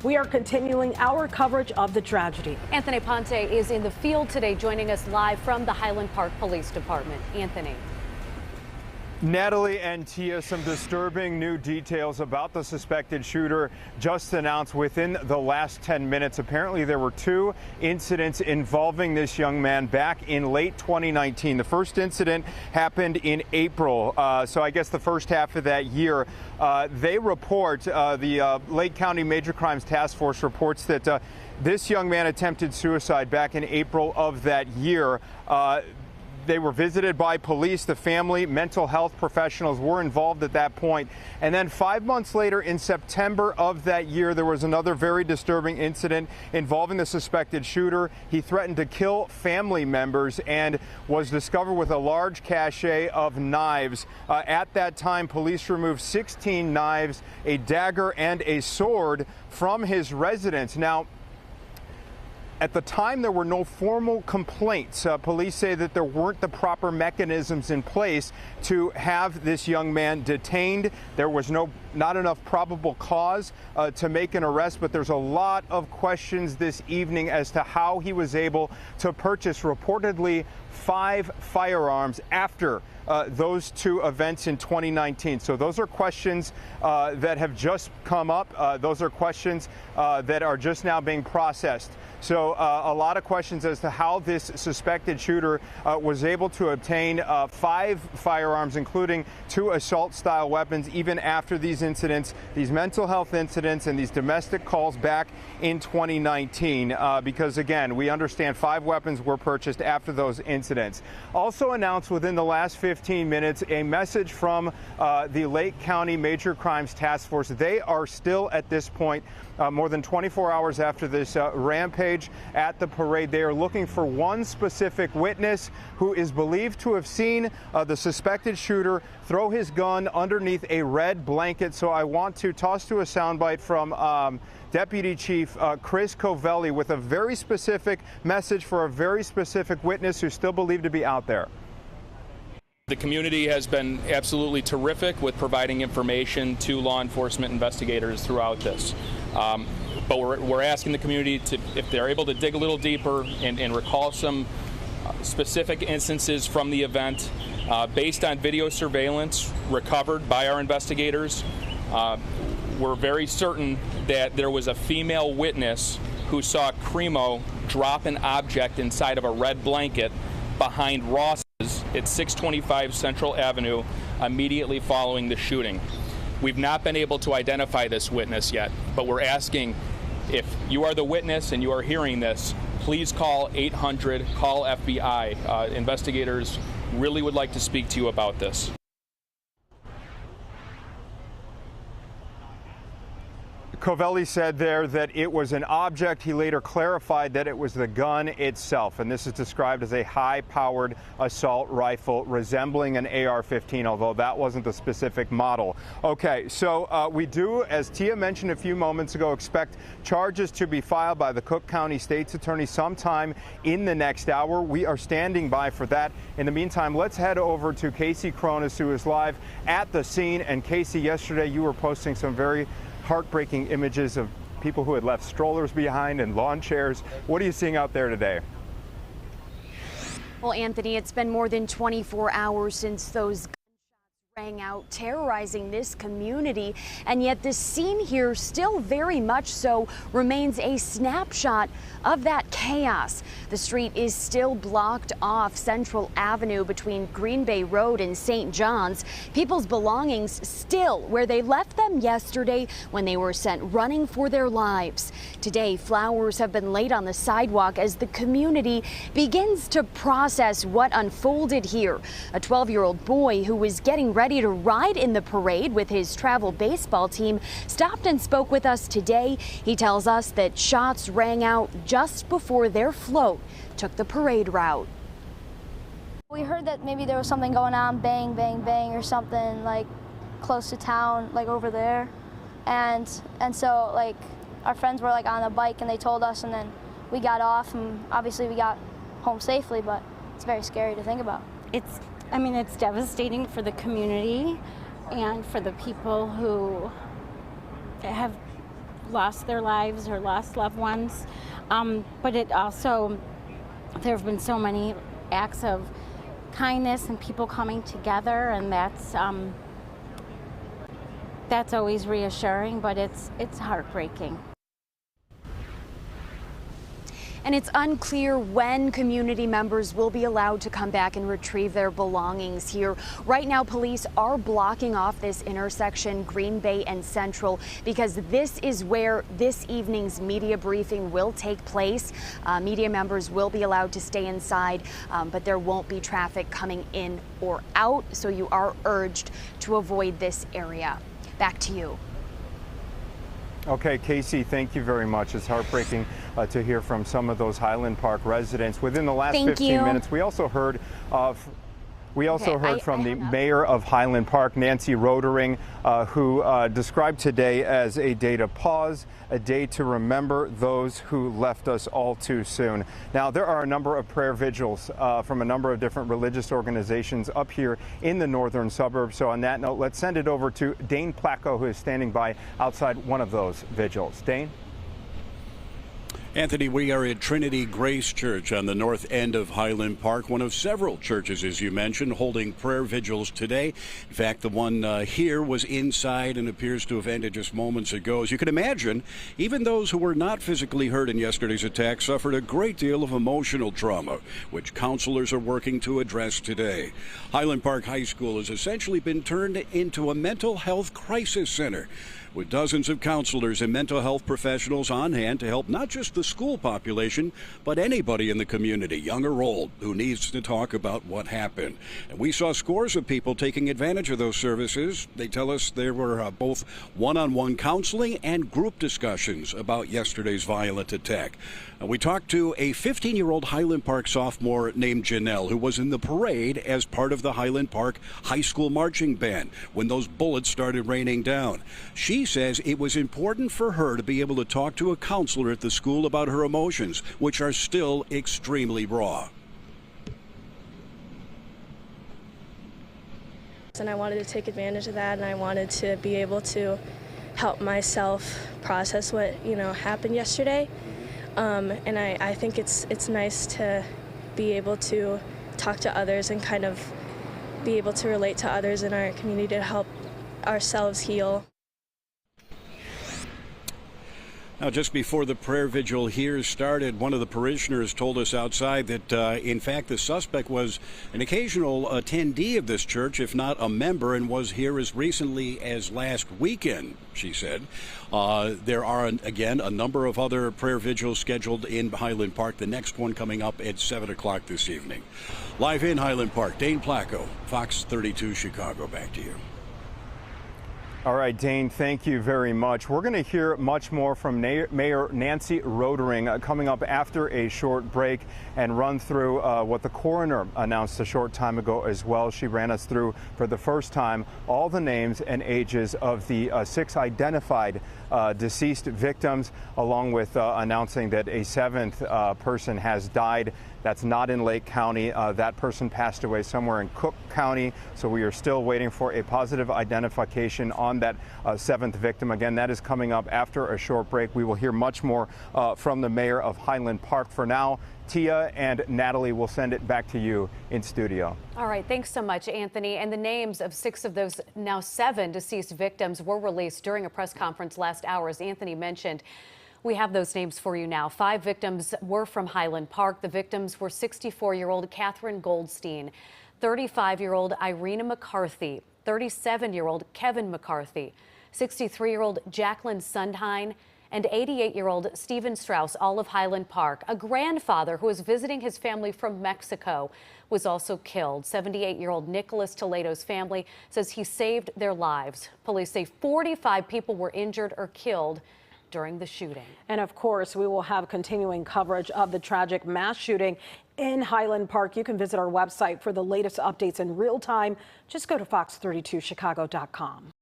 We are continuing our coverage of the tragedy. Anthony Ponte is in the field today, joining us live from the Highland Park Police Department. Anthony. Natalie and Tia, some disturbing new details about the suspected shooter just announced within the last 10 minutes. Apparently, there were two incidents involving this young man back in late 2019. The first incident happened in April, so I guess the first half of that year. They report, the Lake County Major Crimes Task Force reports that this young man attempted suicide back in April of that year. They were visited by police. The family, mental health professionals were involved at that point. And then 5 months later, in September of that year, there was another very disturbing incident involving the suspected shooter. He threatened to kill family members and was discovered with a large cache of knives. At that time, police removed 16 knives, a dagger, and a sword from his residence. Now, at the time, there were no formal complaints. Police say that there weren't the proper mechanisms in place to have this young man detained. There was not enough probable cause to make an arrest, but there's a lot of questions this evening as to how he was able to purchase reportedly 5 firearms after those two events in 2019. So those are questions that have just come up. Those are questions that are just now being processed. So a lot of questions as to how this suspected shooter was able to obtain 5 firearms, including 2 assault-style weapons, even after these incidents, these mental health incidents and these domestic calls back in 2019. Because, again, we understand 5 weapons were purchased after those incidents. Also announced within the last 15 minutes, a message from the Lake County Major Crimes Task Force. They are still, at this point, more than 24 hours after this rampage at the parade, they are looking for one specific witness who is believed to have seen the suspected shooter throw his gun underneath a red blanket. So I want to toss to a soundbite from Deputy Chief Chris Covelli with a very specific message for a very specific witness who's still believed to be out there. The community has been absolutely terrific with providing information to law enforcement investigators throughout this. But we're asking the community to, if they're able to dig a little deeper and recall some specific instances from the event based on video surveillance recovered by our investigators. We're very certain that there was a female witness who saw Crimo drop an object inside of a red blanket behind Ross's at 625 Central Avenue immediately following the shooting. We've not been able to identify this witness yet, but we're asking, if you are the witness and you are hearing this, please call 800, call FBI. Investigators really would like to speak to you about this. Covelli said there that it was an object. He later clarified that it was the gun itself, and this is described as a high-powered assault rifle resembling an AR-15, although that wasn't the specific model. Okay, so we do, as Tia mentioned a few moments ago, expect charges to be filed by the Cook County State's Attorney sometime in the next hour. We are standing by for that. In the meantime, let's head over to Casey Cronus, who is live at the scene. And Casey, yesterday you were posting some very heartbreaking images of people who had left strollers behind and lawn chairs. What are you seeing out there today? Well, Anthony, it's been more than 24 hours since those gunshots rang out, terrorizing this community, and yet this scene here still very much so remains a snapshot of that chaos. The street is still blocked off Central Avenue between Green Bay Road and St. John's. People's belongings still where they left them yesterday when they were sent running for their lives. Today, flowers have been laid on the sidewalk as the community begins to process what unfolded here. A 12-year-old boy who was getting ready to ride in the parade with his travel baseball team stopped and spoke with us today. He tells us that shots rang out just before their float took the parade route. We heard that maybe there was something going on, bang, bang, bang, or something like close to town, like over there. And so like our friends were like on a bike and they told us, and then we got off, and obviously we got home safely, but it's very scary to think about. It's devastating for the community and for the people who have lost their lives or lost loved ones. But it also, there have been so many acts of kindness and people coming together, and that's always reassuring, but it's heartbreaking. And it's unclear when community members will be allowed to come back and retrieve their belongings here. Right now, police are blocking off this intersection, Green Bay and Central, because this is where this evening's media briefing will take place. Media members will be allowed to stay inside, but there won't be traffic coming in or out, so you are urged to avoid this area. Back to you. Okay, Casey, thank you very much. It's heartbreaking to hear from some of those Highland Park residents. Within the last 15 minutes, we also heard from the mayor of Highland Park, Nancy Rodering, who described today as a day to pause, a day to remember those who left us all too soon. Now, there are a number of prayer vigils from a number of different religious organizations up here in the northern suburbs. So on that note, let's send it over to Dane Placco, who is standing by outside one of those vigils. Dane? Anthony, we are at Trinity Grace Church on the north end of Highland Park, one of several churches, as you mentioned, holding prayer vigils today. In fact, the one here was inside and appears to have ended just moments ago. As you can imagine, even those who were not physically hurt in yesterday's attack suffered a great deal of emotional trauma, which counselors are working to address today. Highland Park High School has essentially been turned into a mental health crisis center, with dozens of counselors and mental health professionals on hand to help not just the school population, but anybody in the community, young or old, who needs to talk about what happened. And we saw scores of people taking advantage of those services. They tell us there were both one-on-one counseling and group discussions about yesterday's violent attack. We talked to a 15-year-old Highland Park sophomore named Janelle, who was in the parade as part of the Highland Park High School marching band when those bullets started raining down. She says it was important for her to be able to talk to a counselor at the school about her emotions, which are still extremely raw. And I wanted to take advantage of that, and I wanted to be able to help myself process what happened yesterday. And I think it's nice to be able to talk to others and kind of be able to relate to others in our community to help ourselves heal. Now, just before the prayer vigil here started, one of the parishioners told us outside that, in fact, the suspect was an occasional attendee of this church, if not a member, and was here as recently as last weekend, she said. There are, again, a number of other prayer vigils scheduled in Highland Park, the next one coming up at 7 o'clock this evening. Live in Highland Park, Dane Placco, Fox 32 Chicago. Back to you. All right, Dane, thank you very much. We're going to hear much more from Mayor Nancy Rodering coming up after a short break and run through what the coroner announced a short time ago as well. She ran us through for the first time all the names and ages of the 6 identified deceased victims, along with announcing that a 7th person has died. That's not in Lake County. That person passed away somewhere in Cook County, so we are still waiting for a positive identification on that 7th victim. Again, that is coming up after a short break. We will hear much more from the mayor of Highland Park. For now, Tia and Natalie will send it back to you in studio. All right, thanks so much, Anthony. And the names of 6 of those now 7 deceased victims were released during a press conference last hour, as Anthony mentioned. We have those names for you now. 5 victims were from Highland Park. The victims were 64-year-old Catherine Goldstein, 35-year-old Irina McCarthy, 37-year-old Kevin McCarthy, 63-year-old Jacqueline Sundheim, and 88-year-old Stephen Strauss, all of Highland Park. A grandfather who was visiting his family from Mexico was also killed. 78-year-old Nicholas Toledo's family says he saved their lives. Police say 45 people were injured or killed during the shooting. And of course, we will have continuing coverage of the tragic mass shooting in Highland Park. You can visit our website for the latest updates in real time. Just go to fox32chicago.com.